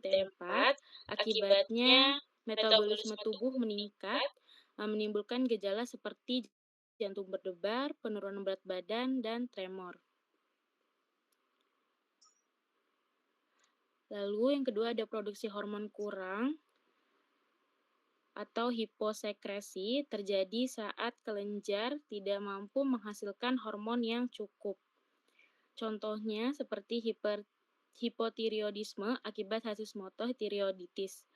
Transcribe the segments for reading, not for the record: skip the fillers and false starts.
dan T4, akibatnya metabolisme tubuh meningkat, menimbulkan gejala seperti jantung berdebar, penurunan berat badan, dan tremor. Lalu yang kedua ada produksi hormon kurang atau hiposekresi terjadi saat kelenjar tidak mampu menghasilkan hormon yang cukup. Contohnya seperti hipotiroidisme akibat Hashimoto tiroiditis.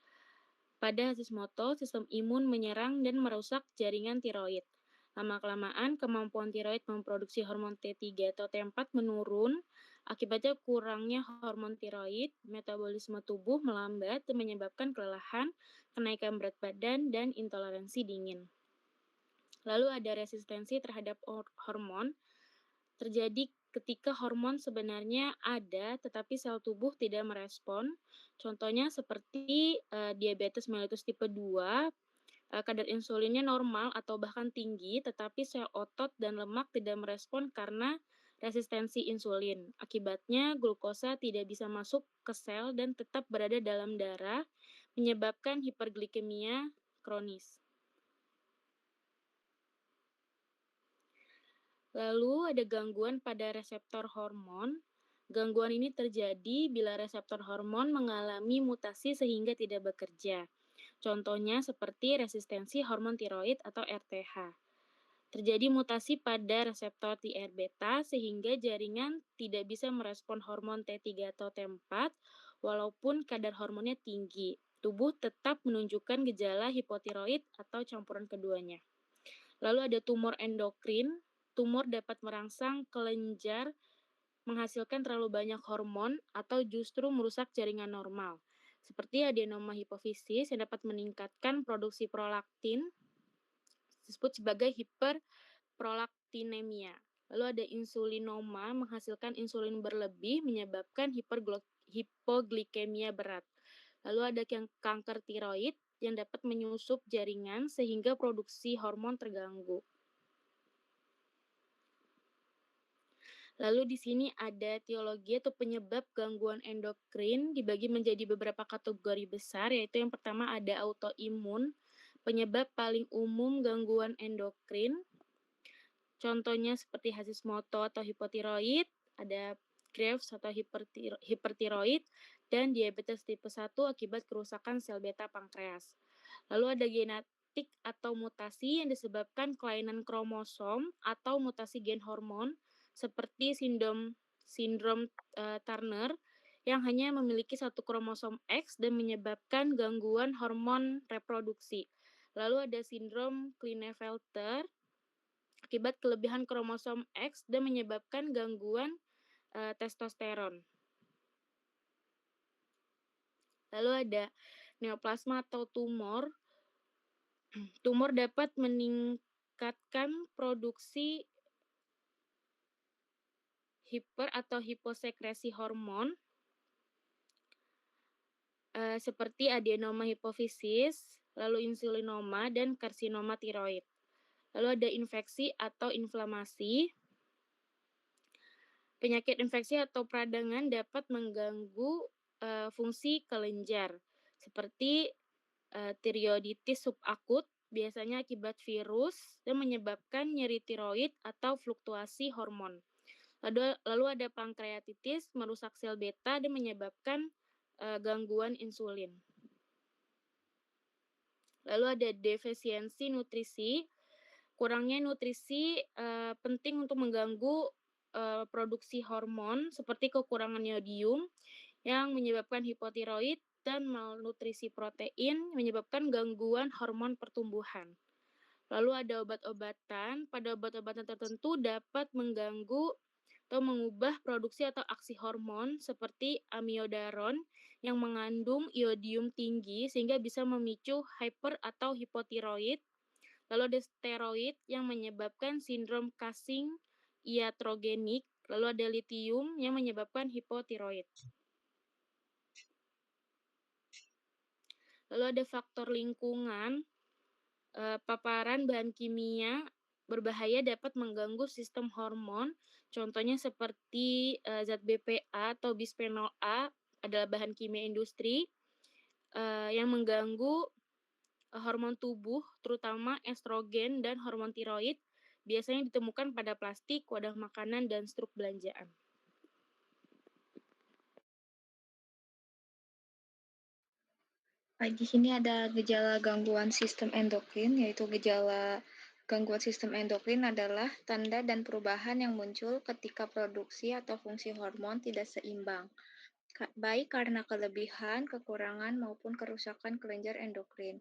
Pada Hashimoto, sistem imun menyerang dan merusak jaringan tiroid. Lama-kelamaan, kemampuan tiroid memproduksi hormon T3 atau T4 menurun. Akibatnya kurangnya hormon tiroid, metabolisme tubuh melambat dan menyebabkan kelelahan, kenaikan berat badan, dan intoleransi dingin. Lalu ada resistensi terhadap hormon, terjadi ketika hormon sebenarnya ada tetapi sel tubuh tidak merespon. Contohnya seperti diabetes mellitus tipe 2, kadar insulinnya normal atau bahkan tinggi, tetapi sel otot dan lemak tidak merespon karena resistensi insulin. Akibatnya, glukosa tidak bisa masuk ke sel dan tetap berada dalam darah, menyebabkan hiperglikemia kronis. Lalu ada gangguan pada reseptor hormon. Gangguan ini terjadi bila reseptor hormon mengalami mutasi sehingga tidak bekerja. Contohnya seperti resistensi hormon tiroid atau RTH. Terjadi mutasi pada reseptor TR-beta sehingga jaringan tidak bisa merespon hormon T3 atau T4 walaupun kadar hormonnya tinggi. Tubuh tetap menunjukkan gejala hipotiroid atau campuran keduanya. Lalu ada tumor endokrin. Tumor dapat merangsang kelenjar menghasilkan terlalu banyak hormon atau justru merusak jaringan normal. Seperti adenoma hipofisis yang dapat meningkatkan produksi prolaktin, disebut sebagai hiperprolaktinemia. Lalu ada insulinoma, menghasilkan insulin berlebih, menyebabkan hipoglikemia berat. Lalu ada kanker tiroid yang dapat menyusup jaringan sehingga produksi hormon terganggu. Lalu di sini ada etiologi atau penyebab gangguan endokrin dibagi menjadi beberapa kategori besar, yaitu yang pertama ada autoimun. Penyebab paling umum gangguan endokrin, contohnya seperti Hashimoto atau hipotiroid, ada Graves atau hipertiroid, dan diabetes tipe 1 akibat kerusakan sel beta pankreas. Lalu ada genetik atau mutasi yang disebabkan kelainan kromosom atau mutasi gen hormon, seperti sindrom Turner yang hanya memiliki satu kromosom X dan menyebabkan gangguan hormon reproduksi. Lalu ada sindrom Klinefelter akibat kelebihan kromosom X dan menyebabkan gangguan testosteron. Lalu ada neoplasma atau tumor. Tumor dapat meningkatkan produksi hiper atau hiposekresi hormon seperti adenoma hipofisis, lalu insulinoma, dan karsinoma tiroid. Lalu ada infeksi atau inflamasi. Penyakit infeksi atau peradangan dapat mengganggu fungsi kelenjar, seperti tiroiditis subakut, biasanya akibat virus, dan menyebabkan nyeri tiroid atau fluktuasi hormon. Lalu ada pankreatitis, merusak sel beta dan menyebabkan gangguan insulin. Lalu ada defisiensi nutrisi. Kurangnya nutrisi penting untuk mengganggu produksi hormon seperti kekurangan yodium yang menyebabkan hipotiroid dan malnutrisi protein menyebabkan gangguan hormon pertumbuhan. Lalu ada obat-obatan. Pada obat-obatan tertentu dapat mengganggu atau mengubah produksi atau aksi hormon seperti amiodaron yang mengandung iodium tinggi sehingga bisa memicu hyper atau hipotiroid. Lalu ada steroid yang menyebabkan sindrom Cushing iatrogenik. Lalu ada litium yang menyebabkan hipotiroid. Lalu ada faktor lingkungan. Paparan bahan kimia berbahaya dapat mengganggu sistem hormon, contohnya seperti zat BPA atau bisphenol A adalah bahan kimia industri yang mengganggu hormon tubuh, terutama estrogen dan hormon tiroid, biasanya ditemukan pada plastik, wadah makanan, dan struk belanjaan. Di sini ada gejala gangguan sistem endokrin, yaitu gejala gangguan sistem endokrin adalah tanda dan perubahan yang muncul ketika produksi atau fungsi hormon tidak seimbang, baik karena kelebihan, kekurangan, maupun kerusakan kelenjar endokrin.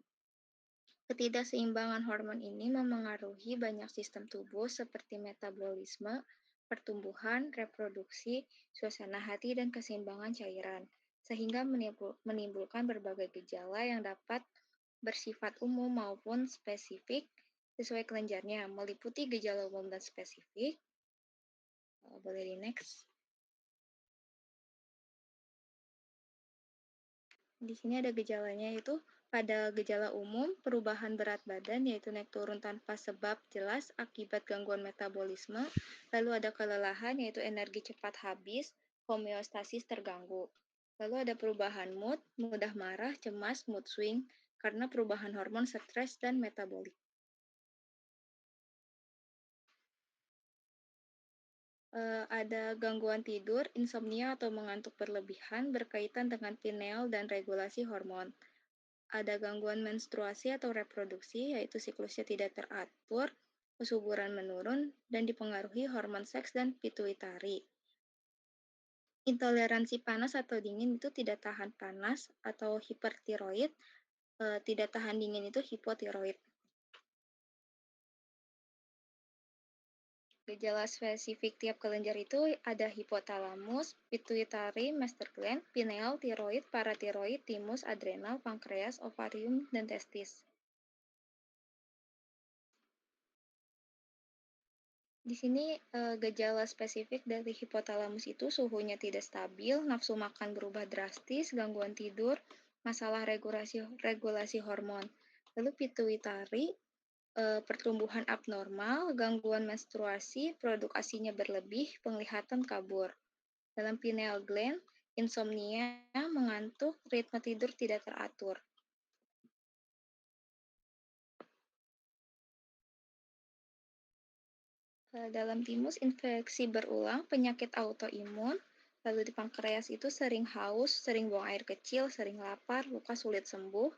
Ketidakseimbangan hormon ini memengaruhi banyak sistem tubuh seperti metabolisme, pertumbuhan, reproduksi, suasana hati, dan keseimbangan cairan, sehingga menimbulkan berbagai gejala yang dapat bersifat umum maupun spesifik sesuai kelenjarnya, meliputi gejala umum dan spesifik. Boleh di next. Di sini ada gejalanya, yaitu pada gejala umum, perubahan berat badan yaitu naik turun tanpa sebab jelas akibat gangguan metabolisme, lalu ada kelelahan yaitu energi cepat habis, homeostasis terganggu. Lalu ada perubahan mood, mudah marah, cemas, mood swing karena perubahan hormon stres dan metabolik. Ada gangguan tidur, insomnia atau mengantuk berlebihan berkaitan dengan pineal dan regulasi hormon. Ada gangguan menstruasi atau reproduksi, yaitu siklusnya tidak teratur, kesuburan menurun, dan dipengaruhi hormon seks dan pituitari. Intoleransi panas atau dingin itu tidak tahan panas atau hipertiroid, tidak tahan dingin itu hipotiroid. Gejala spesifik tiap kelenjar itu ada hipotalamus, pituitari, master gland, pineal, tiroid, paratiroid, timus, adrenal, pankreas, ovarium, dan testis. Di sini gejala spesifik dari hipotalamus itu suhunya tidak stabil, nafsu makan berubah drastis, gangguan tidur, masalah regulasi hormon. Lalu pituitari, pertumbuhan abnormal, gangguan menstruasi, produk ASI-nya berlebih, penglihatan kabur. Dalam pineal gland, insomnia, mengantuk, ritme tidur tidak teratur. Dalam timus, infeksi berulang, penyakit autoimun, lalu di pankreas itu sering haus, sering buang air kecil, sering lapar, luka sulit sembuh.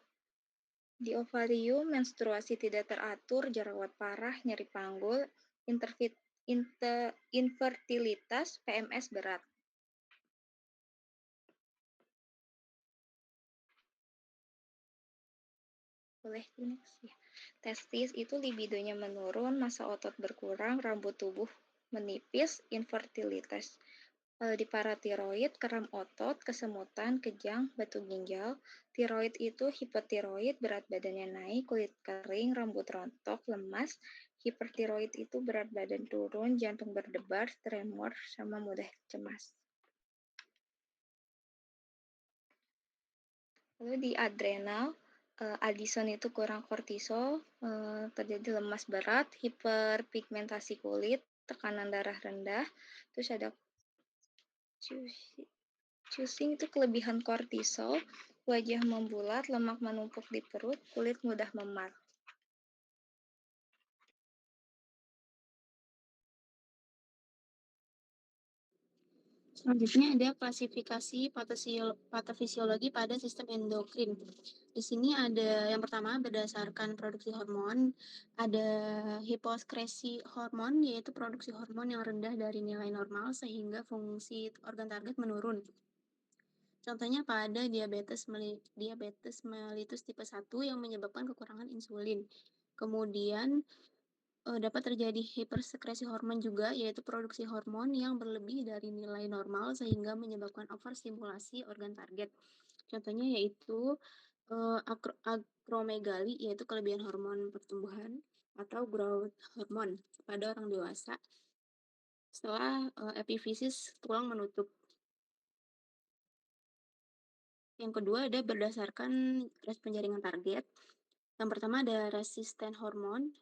Di ovarium, menstruasi tidak teratur, jerawat parah, nyeri panggul, infertilitas, PMS berat. Boleh next ya. Testis itu libidonya menurun, massa otot berkurang, rambut tubuh menipis, infertilitas. Di paratiroid, kram otot, kesemutan, kejang, batu ginjal. Tiroid itu hipotiroid, berat badannya naik, kulit kering, rambut rontok, lemas. Hipertiroid itu berat badan turun, jantung berdebar, tremor, sama mudah cemas. Lalu di adrenal, Addison itu kurang kortisol, terjadi lemas berat, hiperpigmentasi kulit, tekanan darah rendah, terus ada Cusing itu kelebihan kortisol, wajah membulat, lemak menumpuk di perut, kulit mudah memar. Selanjutnya ada klasifikasi patofisiologi pada sistem endokrin. Di sini ada yang pertama berdasarkan produksi hormon, ada hiposkresi hormon, yaitu produksi hormon yang rendah dari nilai normal sehingga fungsi organ target menurun. Contohnya pada diabetes mellitus tipe 1 yang menyebabkan kekurangan insulin. Kemudian dapat terjadi hipersekresi hormon juga, yaitu produksi hormon yang berlebih dari nilai normal sehingga menyebabkan overstimulasi organ target. Contohnya yaitu akromegali, yaitu kelebihan hormon pertumbuhan, atau growth hormone pada orang dewasa setelah epifisis tulang menutup. Yang kedua ada berdasarkan respon jaringan target. Yang pertama ada resisten hormon,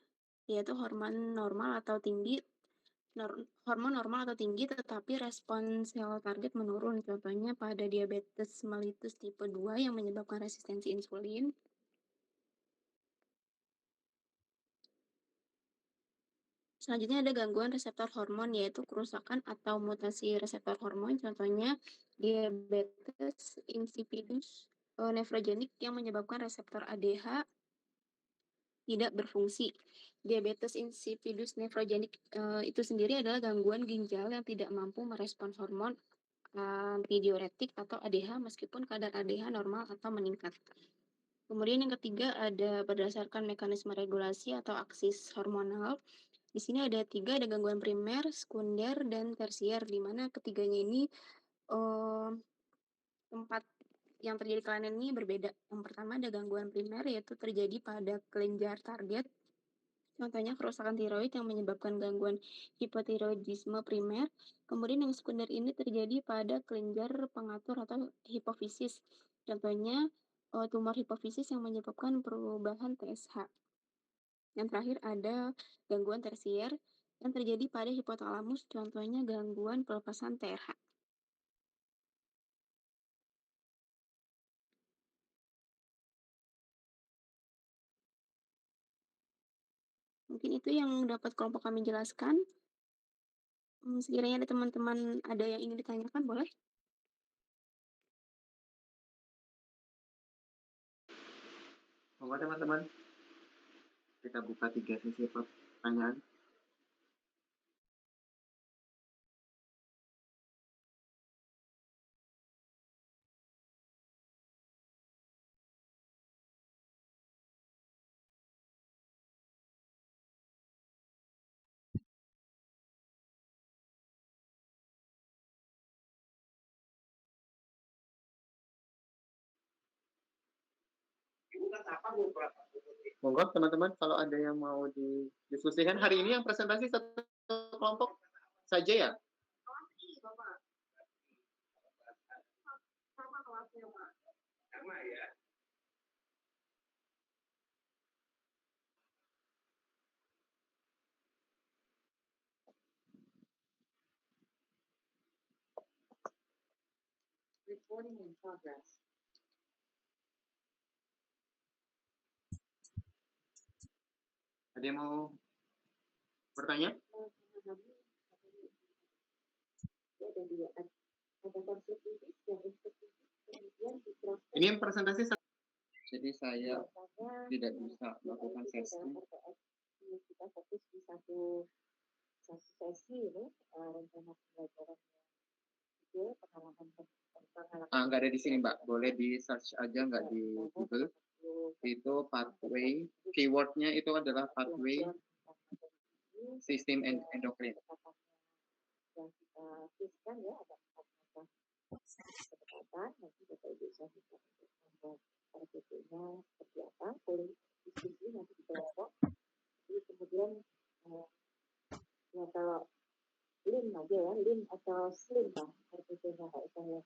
yaitu hormon normal atau tinggi hormon normal atau tinggi, tetapi respon sel target menurun. Contohnya pada diabetes mellitus tipe 2 yang menyebabkan resistensi insulin. Selanjutnya ada gangguan reseptor hormon, yaitu kerusakan atau mutasi reseptor hormon. Contohnya diabetes insipidus nefrogenik yang menyebabkan reseptor ADH tidak berfungsi. Diabetes insipidus nefrogenik itu sendiri adalah gangguan ginjal yang tidak mampu merespons hormon antidiuretik atau ADH meskipun kadar ADH normal atau meningkat. Kemudian yang ketiga ada berdasarkan mekanisme regulasi atau aksis hormonal. Di sini ada 3, ada gangguan primer, sekunder, dan tersier, di mana ketiganya ini tempat yang terjadi kelainan ini berbeda. Yang pertama ada gangguan primer, yaitu terjadi pada kelenjar target. Contohnya kerusakan tiroid yang menyebabkan gangguan hipotiroidisme primer. Kemudian yang sekunder ini terjadi pada kelenjar pengatur atau hipofisis. Contohnya tumor hipofisis yang menyebabkan perubahan TSH. Yang terakhir ada gangguan tersier yang terjadi pada hipotalamus, contohnya gangguan pelepasan TRH. Mungkin itu yang dapat kelompok kami jelaskan. Sekiranya ada teman-teman ada yang ingin ditanyakan, boleh? Monggo teman-teman, kita buka 3 sesi pertanyaan. Monggo teman-teman, kalau ada yang mau didiskusikan hari ini yang presentasi satu kelompok saja ya. Sama ya. Recording in progress. Ada yang mau bertanya? Ini yang presentasi, jadi saya tidak bisa melakukan sesi. Kita fokus di satu sesi ini, rencana pembelajaran itu pengalaman. Nggak ada di sini Mbak, boleh di search aja, nggak di Google. Itu pathway, keywordnya itu adalah pathway sistem endokrin. Yang kita tuliskan ya, ada pendekatan, nanti Bapak Ibu bisa membuat RPT-nya seperti apa, boleh diskusi nanti di kelompok. Jadi kemudian ya kalau link aja ya, link atau slim lah RPT-nya Pak Eka ya.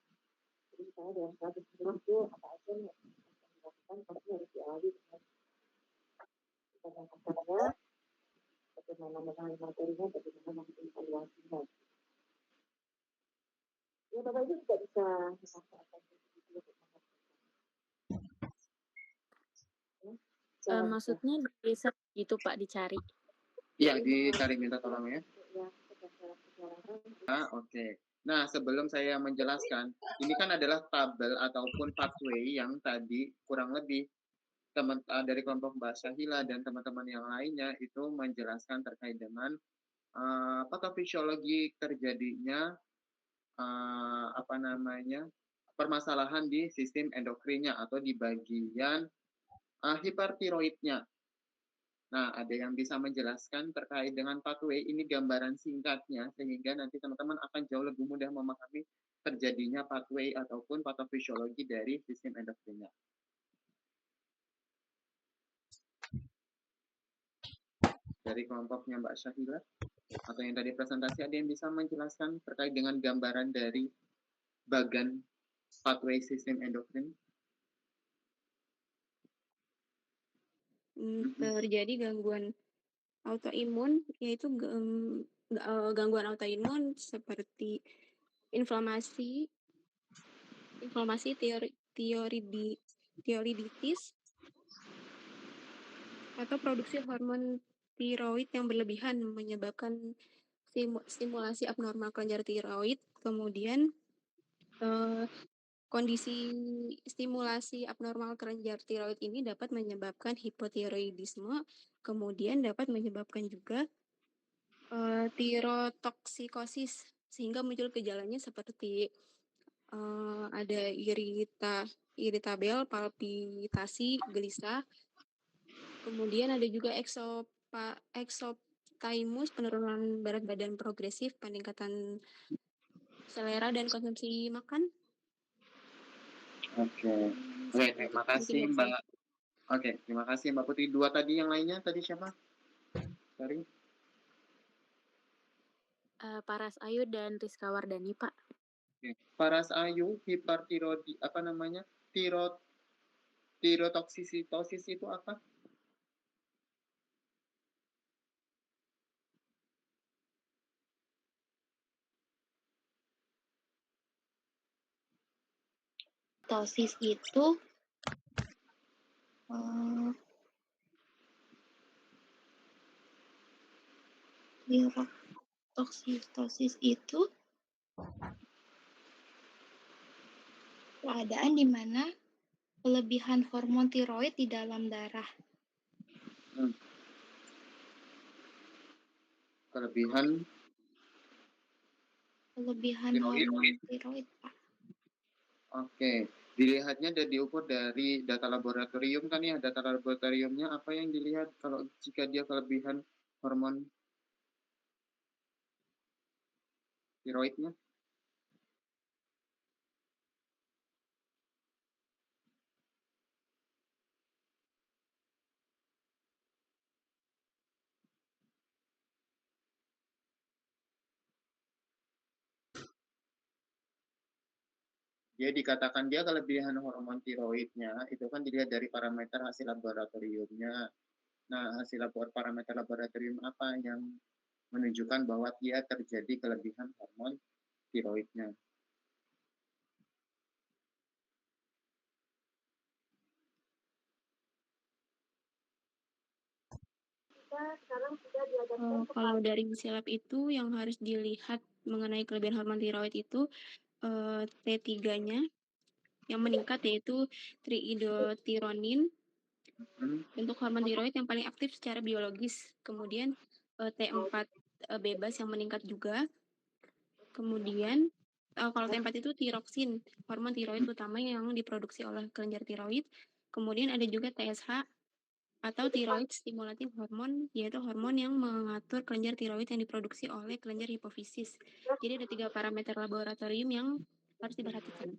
Jadi misalnya dalam 100 menit itu apa aja yang dilakukan, pasti harus diawali dengan pendekatannya, bagaimana mengenai materinya, bagaimana mengevaluasinya. Ya Bapak Ibu juga bisa memanfaatkan Maksudnya bisa gitu Pak, dicari. Iya, dicari, minta tolong ya. Oke. Nah, sebelum saya menjelaskan, ini kan adalah tabel ataupun pathway yang tadi kurang lebih dari kelompok Mbak Syahila dan teman-teman yang lainnya itu menjelaskan terkait dengan patofisiologi terjadinya permasalahan di sistem endokrinnya atau di bagian hipertiroidnya. Nah, ada yang bisa menjelaskan terkait dengan pathway, ini gambaran singkatnya, sehingga nanti teman-teman akan jauh lebih mudah memahami terjadinya pathway ataupun patofisiologi dari sistem endokrinnya. Dari kelompoknya Mbak Syahila, atau yang tadi presentasi, ada yang bisa menjelaskan terkait dengan gambaran dari bagan pathway sistem endokrin? Terjadi gangguan autoimun, yaitu gangguan autoimun seperti inflamasi tiroiditis atau produksi hormon tiroid yang berlebihan menyebabkan stimulasi abnormal kelenjar tiroid. Kemudian kondisi stimulasi abnormal kelenjar tiroid ini dapat menyebabkan hipotiroidisme, kemudian dapat menyebabkan juga tirotoksikosis, sehingga muncul gejalanya seperti ada iritabel, palpitasi, gelisah. Kemudian ada juga exophthalmos, penurunan berat badan progresif, peningkatan selera dan konsumsi makan. Oke, terima kasih Mbak. Oke, terima kasih Mbak Putri. Dua tadi yang lainnya tadi siapa? Sorry. Paras Ayu dan Rizka Wardani, Pak. Oke. Paras Ayu, tirotoksisitosis itu apa? Tosis itu toksitosis itu keadaan di mana kelebihan hormon tiroid di dalam darah. Kelebihan hormon tiroid, Pak. Oke, dilihatnya dan diukur dari data laboratorium kan ya, data laboratoriumnya apa yang dilihat kalau jika dia kelebihan hormon tiroidnya? Dia dikatakan dia kelebihan hormon tiroidnya, itu kan dilihat dari parameter hasil laboratoriumnya. Nah, parameter laboratorium apa yang menunjukkan bahwa dia terjadi kelebihan hormon tiroidnya? Kalau dari silap itu yang harus dilihat mengenai kelebihan hormon tiroid itu T3-nya yang meningkat, yaitu triiodothyronin, bentuk hormon tiroid yang paling aktif secara biologis. Kemudian T4 bebas yang meningkat juga. Kemudian kalau T4 itu tiroksin, hormon tiroid utama yang diproduksi oleh kelenjar tiroid. Kemudian ada juga TSH atau thyroid stimulating hormone, yaitu hormon yang mengatur kelenjar tiroid yang diproduksi oleh kelenjar hipofisis. Jadi ada 3 parameter laboratorium yang harus diperhatikan.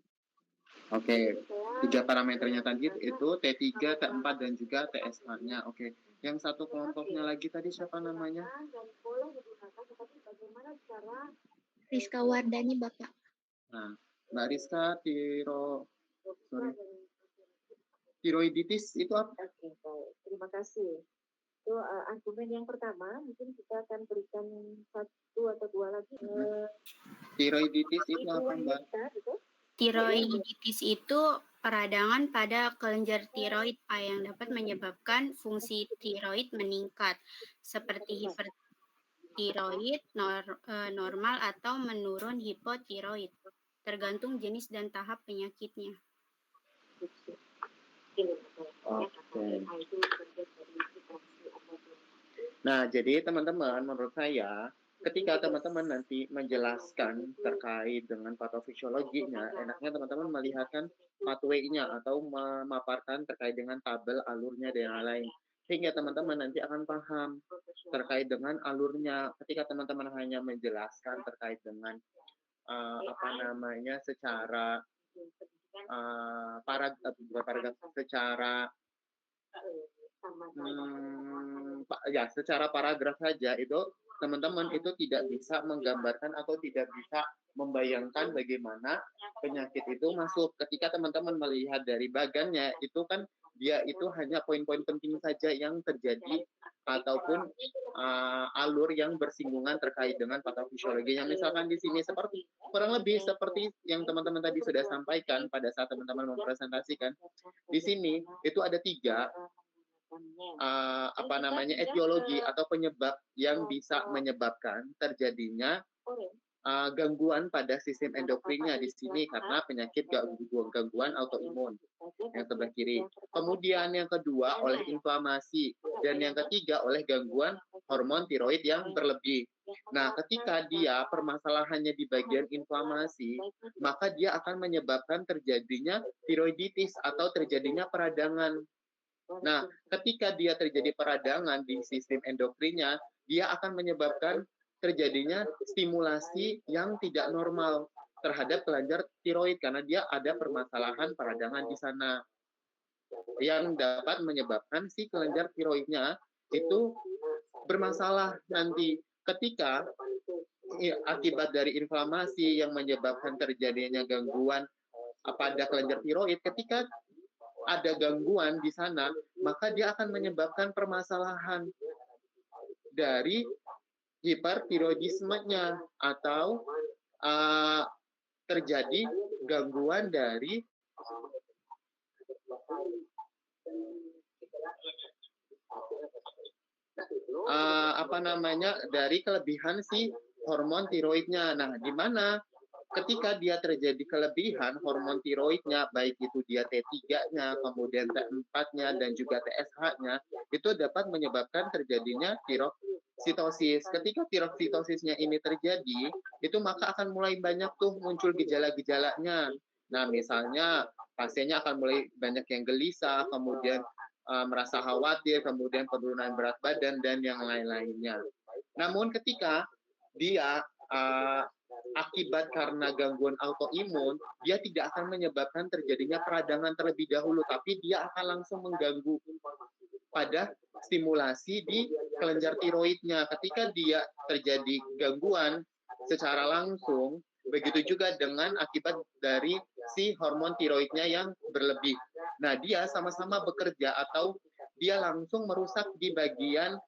Oke, 3 parameternya tadi itu T3, T4, dan juga TSH-nya. Oke, yang satu kelompoknya lagi tadi siapa namanya? Rizka Wardani, Bapak. Nah, Mbak Rizka, tiroiditis itu apa? Oke, baik. Terima kasih. Itu argumen yang pertama, mungkin kita akan berikan 1 atau 2 lagi. Tiroiditis itu apa, Mbak? Tiroiditis itu peradangan pada kelenjar tiroid, Pak, yang dapat menyebabkan fungsi tiroid meningkat, seperti hipertiroid normal atau menurun hipotiroid, tergantung jenis dan tahap penyakitnya. Oke. Nah, jadi teman-teman, menurut saya, ketika teman-teman nanti menjelaskan terkait dengan patofisiologinya, enaknya teman-teman melihatkan pathway-nya atau memaparkan terkait dengan tabel alurnya dan lain-lain. Sehingga teman-teman nanti akan paham terkait dengan alurnya. Ketika teman-teman hanya menjelaskan terkait dengan secara secara paragraf saja, itu teman-teman itu tidak bisa menggambarkan atau tidak bisa membayangkan bagaimana penyakit itu masuk. Ketika teman-teman melihat dari bagannya, itu kan dia itu hanya poin-poin penting saja yang terjadi ataupun alur yang bersinggungan terkait dengan patofisiologinya. Misalkan di sini seperti kurang lebih seperti yang teman-teman tadi sudah sampaikan pada saat teman-teman mempresentasikan. Di sini itu ada 3 etiologi atau penyebab yang bisa menyebabkan terjadinya gangguan pada sistem endokrinnya di sini karena penyakit gangguan autoimun yang sebelah kiri. Kemudian yang kedua oleh inflamasi dan yang ketiga oleh gangguan hormon tiroid yang berlebih. Nah, ketika dia permasalahannya di bagian inflamasi, maka dia akan menyebabkan terjadinya tiroiditis atau terjadinya peradangan. Nah, ketika dia terjadi peradangan di sistem endokrinnya, dia akan menyebabkan terjadinya stimulasi yang tidak normal terhadap kelenjar tiroid karena dia ada permasalahan peradangan di sana yang dapat menyebabkan si kelenjar tiroidnya itu bermasalah nanti ketika akibat dari inflamasi yang menyebabkan terjadinya gangguan pada kelenjar tiroid. Ketika ada gangguan di sana, maka dia akan menyebabkan permasalahan dari hipertiroidismenya atau terjadi gangguan dari dari kelebihan si hormon tiroidnya. Nah, di mana ketika dia terjadi kelebihan hormon tiroidnya, baik itu dia T3-nya, kemudian T4-nya, dan juga TSH-nya, itu dapat menyebabkan terjadinya tiroksitosis. Ketika tiroksitosisnya ini terjadi, itu maka akan mulai banyak tuh muncul gejala-gejalanya. Nah, misalnya pasiennya akan mulai banyak yang gelisah, kemudian merasa khawatir, kemudian penurunan berat badan, dan yang lain-lainnya. Namun ketika dia akibat karena gangguan autoimun, dia tidak akan menyebabkan terjadinya peradangan terlebih dahulu, tapi dia akan langsung mengganggu pada stimulasi di kelenjar tiroidnya. Ketika dia terjadi gangguan secara langsung, begitu juga dengan akibat dari si hormon tiroidnya yang berlebih. Nah, dia sama-sama bekerja atau dia langsung merusak di bagian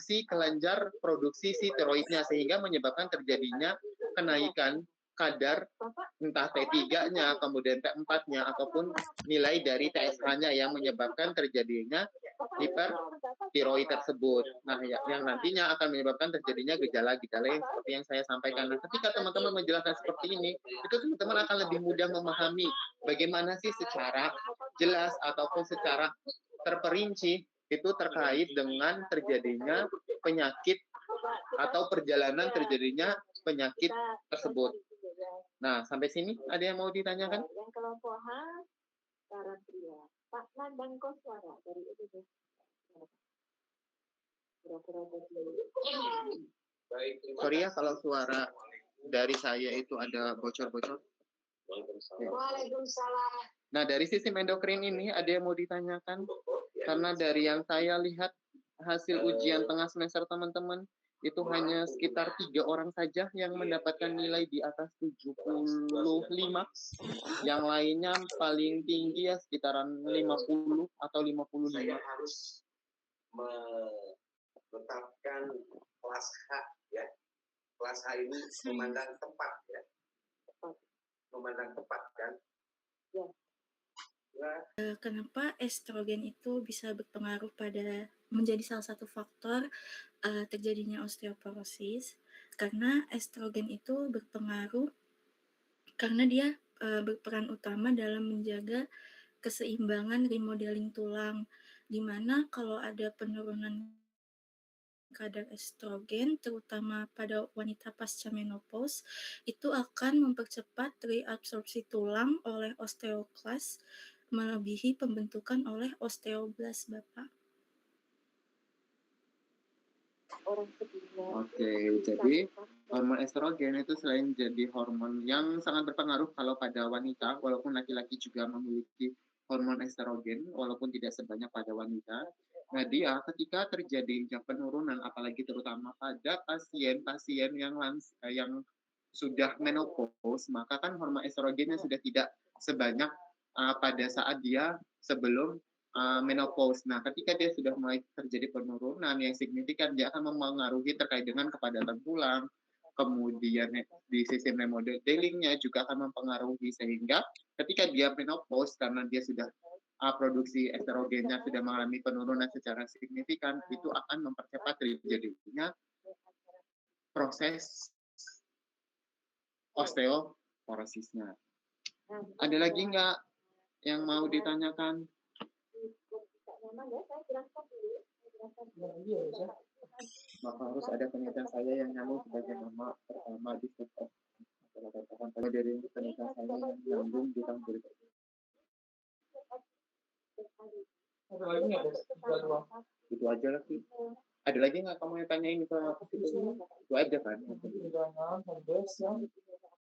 si kelenjar produksi si tiroidnya sehingga menyebabkan terjadinya kenaikan kadar entah T3-nya, kemudian T4-nya, ataupun nilai dari TSH-nya yang menyebabkan terjadinya hipertiroid tersebut. Nah, yang nantinya akan menyebabkan terjadinya gejala-gejala yang seperti yang saya sampaikan. Nah, ketika teman-teman menjelaskan seperti ini, itu teman-teman akan lebih mudah memahami bagaimana sih secara jelas ataupun secara terperinci itu terkait dengan terjadinya penyakit atau perjalanan terjadinya penyakit tersebut. Nah, sampai sini ada yang mau ditanyakan? Yang kelompok H, saran pria. Pak Nandang Koswara dari Indonesia. Sorry ya kalau suara dari saya itu ada bocor-bocor. Waalaikumsalam. Nah, dari sistem endokrin ini ada yang mau ditanyakan? Karena dari yang saya lihat hasil ujian tengah semester teman-teman, itu hanya sekitar 3 orang saja yang mendapatkan nilai di atas 75. Yang lainnya paling tinggi ya sekitaran 50 atau 55. Saya harus menetapkan kelas H ya. Kelas H ini memandang tepat ya. Memandang tepat kan? Ya. Kenapa estrogen itu bisa berpengaruh pada menjadi salah satu faktor terjadinya osteoporosis? Karena estrogen itu berpengaruh karena dia berperan utama dalam menjaga keseimbangan remodeling tulang, di mana kalau ada penurunan kadar estrogen, terutama pada wanita pasca menopause, itu akan mempercepat reabsorpsi tulang oleh osteoklas, melebihi pembentukan oleh osteoblast, Bapak. Oke, jadi hormon estrogen itu selain jadi hormon yang sangat berpengaruh kalau pada wanita, walaupun laki-laki juga memiliki hormon estrogen, walaupun tidak sebanyak pada wanita. Nah, dia ketika terjadinya penurunan, apalagi terutama pada pasien-pasien yang sudah menopause, maka kan hormon estrogennya sudah tidak sebanyak pada saat dia sebelum menopause. Nah, ketika dia sudah mulai terjadi penurunan yang signifikan, dia akan mempengaruhi terkait dengan kepadatan tulang, kemudian di sistem remodelingnya juga akan mempengaruhi, sehingga ketika dia menopause karena dia sudah produksi estrogennya sudah mengalami penurunan secara signifikan, itu akan mempercepat terjadinya proses osteoporosisnya. Ada lagi nggak yang mau ditanyakan? Maka harus ada penelitian saya yang nyambung sebagai nama pertama di sektor masyarakat. Kalau dari penelitian saya yang nyambung di tahun 2000. Ada lagi nggak? Itu aja lagi. Ada lagi nggak kamu yang tanyain ke aku? Itu aja kan.